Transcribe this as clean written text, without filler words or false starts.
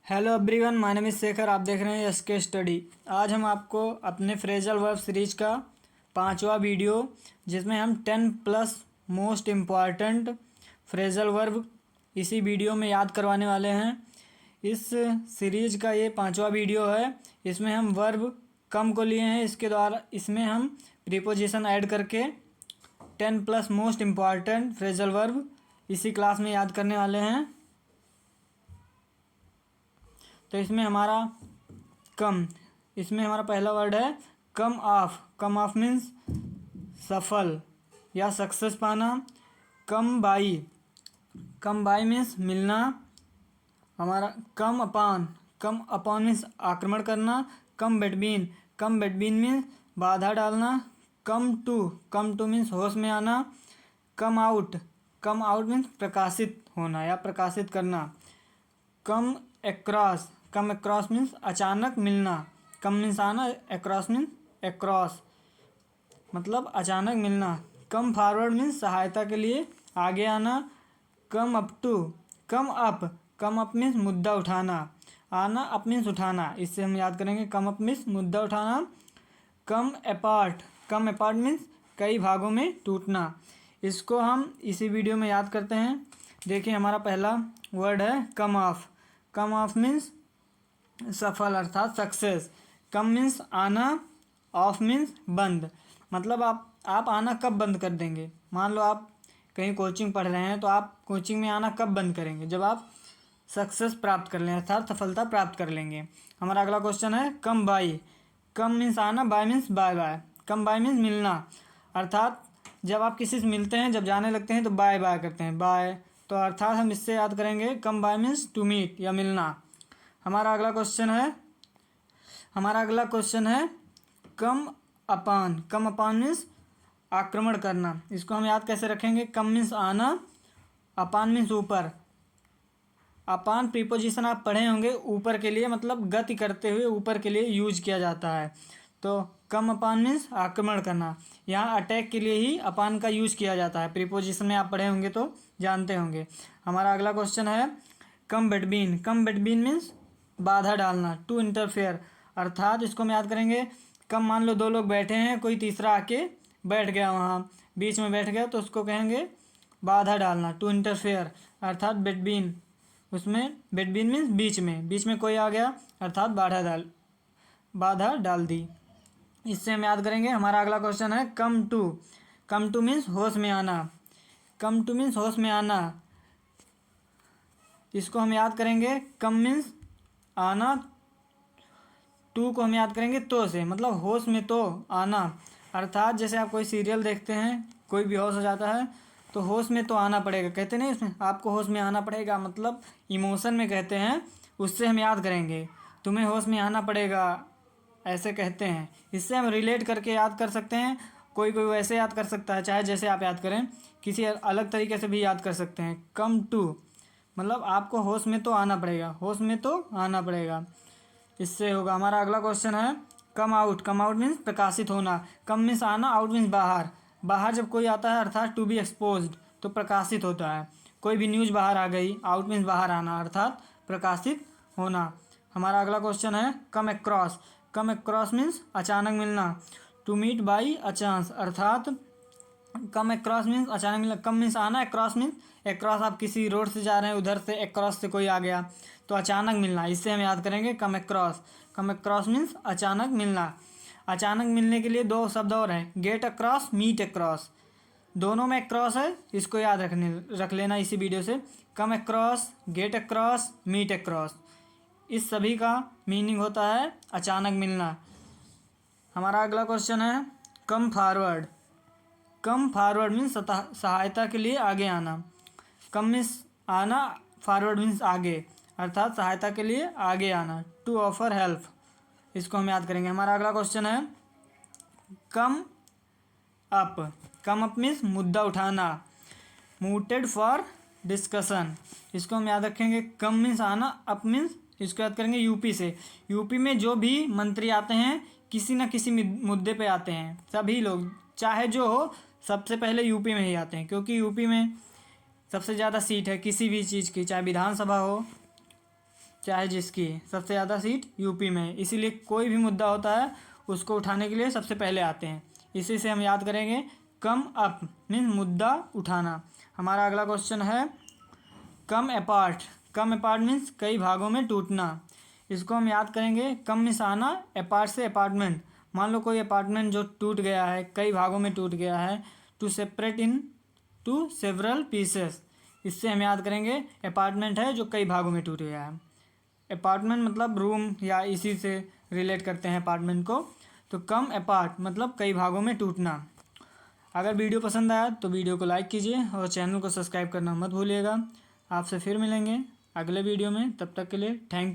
Hello everyone, my name is Shekhar. आप देख रहे हैं एसके स्टडी। आज हम आपको अपने फ्रेजल वर्ब सीरीज का 5वां वीडियो, जिसमें हम 10 plus most important phrasal verb इसी वीडियो में याद करवाने वाले हैं। इस सीरीज का ये 5वां वीडियो है। इसमें हम वर्ब कम को लिए हैं। इसके द्वारा इसमें हम प्रीपोजिशन ऐड करके 10 plus most important phrasal verb इसी क्लास में याद करने वाले हैं। तो इसमें हमारा पहला वर्ड है कम ऑफ। कम ऑफ मीन्स सफल या सक्सेस पाना। कम बाई मीन्स मिलना। हमारा कम अपॉन मीन्स आक्रमण करना। कम बिटवीन मीन्स बाधा डालना। कम टू मीन्स होश में आना। कम आउट मीन्स प्रकाशित होना या प्रकाशित करना। कम एक्रॉस मीन्स अचानक मिलना। कम मीन्स आना, एक्रॉस मीन्स एक्रॉस मतलब अचानक मिलना। कम फॉरवर्ड मीन्स सहायता के लिए आगे आना। कम अप मीन्स मुद्दा उठाना। आना अप मीन्स उठाना, इससे हम याद करेंगे कम अप मीन्स मुद्दा उठाना। कम अपार्ट मीन्स कई भागों में टूटना। इसको हम इसी वीडियो में याद करते हैं। देखिए, हमारा पहला वर्ड है कम ऑफ। कम ऑफ मीन्स सफल अर्थात सक्सेस। कम मीन्स आना, ऑफ मीन्स बंद। मतलब आप आना कब बंद कर देंगे। मान लो आप कहीं कोचिंग पढ़ रहे हैं, तो आप कोचिंग में आना कब बंद करेंगे, जब आप सक्सेस प्राप्त कर लें अर्थात सफलता प्राप्त कर लेंगे। हमारा अगला क्वेश्चन है कम बाय। कम मीन्स आना, bye means by. Come by means मिलना अर्थात जब आप किसी से मिलते हैं, जब जाने लगते हैं तो बाय बाय करते हैं, बाय। तो अर्थात हम इससे याद करेंगे come by means to meet या मिलना। हमारा अगला क्वेश्चन है कम अपान मीन्स आक्रमण करना। इसको हम याद कैसे रखेंगे। कम मीन्स आना, अपान मीन्स ऊपर। अपान प्रीपोजिशन आप पढ़े होंगे ऊपर के लिए, मतलब गति करते हुए ऊपर के लिए यूज किया जाता है। तो कम अपान मीन्स आक्रमण करना। यहाँ अटैक के लिए ही अपान का यूज किया जाता है। प्रीपोजिशन में आप पढ़े होंगे तो जानते होंगे। हमारा अगला क्वेश्चन है कम बिटवीन मीन्स बाधा डालना, टू इंटरफेयर अर्थात इसको हम याद करेंगे कम। मान लो दो लोग बैठे हैं, कोई तीसरा आके बैठ गया, वहाँ बीच में बैठ गया, तो उसको कहेंगे बाधा डालना, टू इंटरफेयर अर्थात बिटवीन। उसमें बिटवीन मीन्स बीच में कोई आ गया अर्थात बाधा डाल दी। इससे हम याद करेंगे। हमारा अगला क्वेश्चन है कम टू मीन्स होश में आना। इसको हम याद करेंगे कम मीन्स आना, टू को हम याद करेंगे तो से, मतलब होश में तो आना अर्थात जैसे आप कोई सीरियल देखते हैं, कोई बेहोश हो जाता है तो होश में तो आना पड़ेगा, कहते नहीं उसमें आपको होश में आना पड़ेगा, मतलब इमोशन में कहते हैं। उससे हम याद करेंगे तुम्हें होश में आना पड़ेगा, ऐसे कहते हैं। इससे हम रिलेट करके याद कर सकते हैं। कोई वैसे याद कर सकता है, चाहे जैसे आप याद करें, किसी अलग तरीके से भी याद कर सकते हैं। कम टू मतलब आपको होश में तो आना पड़ेगा, इससे होगा। हमारा अगला क्वेश्चन है कम आउट मीन्स प्रकाशित होना। कम मीन्स आना, आउट मीन्स बाहर जब कोई आता है अर्थात टू बी एक्सपोज्ड तो प्रकाशित होता है। कोई भी न्यूज़ बाहर आ गई, आउट मीन्स बाहर आना अर्थात प्रकाशित होना। हमारा अगला क्वेश्चन है कम एक्रॉस मीन्स अचानक मिलना, टू मीट बाई अचांस अर्थात कम एक्रॉस मीन्स अचानक मिलना। कम मीन्स आना, एक्रॉस आप किसी रोड से जा रहे हैं, उधर से एक्रॉस से कोई आ गया तो अचानक मिलना। इससे हम याद करेंगे कम एक्रॉस मीन्स अचानक मिलना। अचानक मिलने के लिए दो शब्द और हैं, गेट अक्रॉस, मीट अक्रॉस। दोनों में एक्रॉस है, इसको याद रख लेना इसी वीडियो से। Come across, get across, meet across, इस सभी का मीनिंग होता है अचानक मिलना। हमारा अगला क्वेश्चन है कम फॉरवर्ड मीन्स सहायता के लिए आगे आना। कम मीन्स आना, फॉरवर्ड मीन्स आगे अर्थात सहायता के लिए आगे आना, टू ऑफर हेल्प। इसको हम याद करेंगे। हमारा अगला क्वेश्चन है कम अप मीन्स मुद्दा उठाना, मूटेड फॉर डिस्कशन। इसको हम याद रखेंगे। कम मीन्स आना, अप मीन्स इसको याद करेंगे यूपी से। यूपी में जो भी मंत्री आते हैं किसी न किसी मुद्दे पे आते हैं, सभी लोग चाहे जो हो सबसे पहले यूपी में ही आते हैं, क्योंकि यूपी में सबसे ज़्यादा सीट है किसी भी चीज़ की, चाहे विधानसभा हो चाहे जिसकी, सबसे ज़्यादा सीट यूपी में है, इसीलिए कोई भी मुद्दा होता है उसको उठाने के लिए सबसे पहले आते हैं। इसी से हम याद करेंगे कम अप मीन्स मुद्दा उठाना। हमारा अगला क्वेश्चन है कम अपार्ट। कम अपार्ट मीन्स कई भागों में टूटना। इसको हम याद करेंगे कम मीन्स आना, अपार्ट से अपार्टमेंट। मान लो कोई अपार्टमेंट जो टूट गया है, कई भागों में टूट गया है, to separate into several pieces. इससे हम याद करेंगे अपार्टमेंट है जो कई भागों में टूट गया है। अपार्टमेंट मतलब रूम या इसी से रिलेट करते हैं अपार्टमेंट को। तो कम अपार्ट मतलब कई भागों में टूटना। अगर वीडियो पसंद आया तो वीडियो को लाइक कीजिए और चैनल को सब्सक्राइब करना मत भूलिएगा। आपसे फिर मिलेंगे अगले वीडियो में, तब तक के लिए थैंक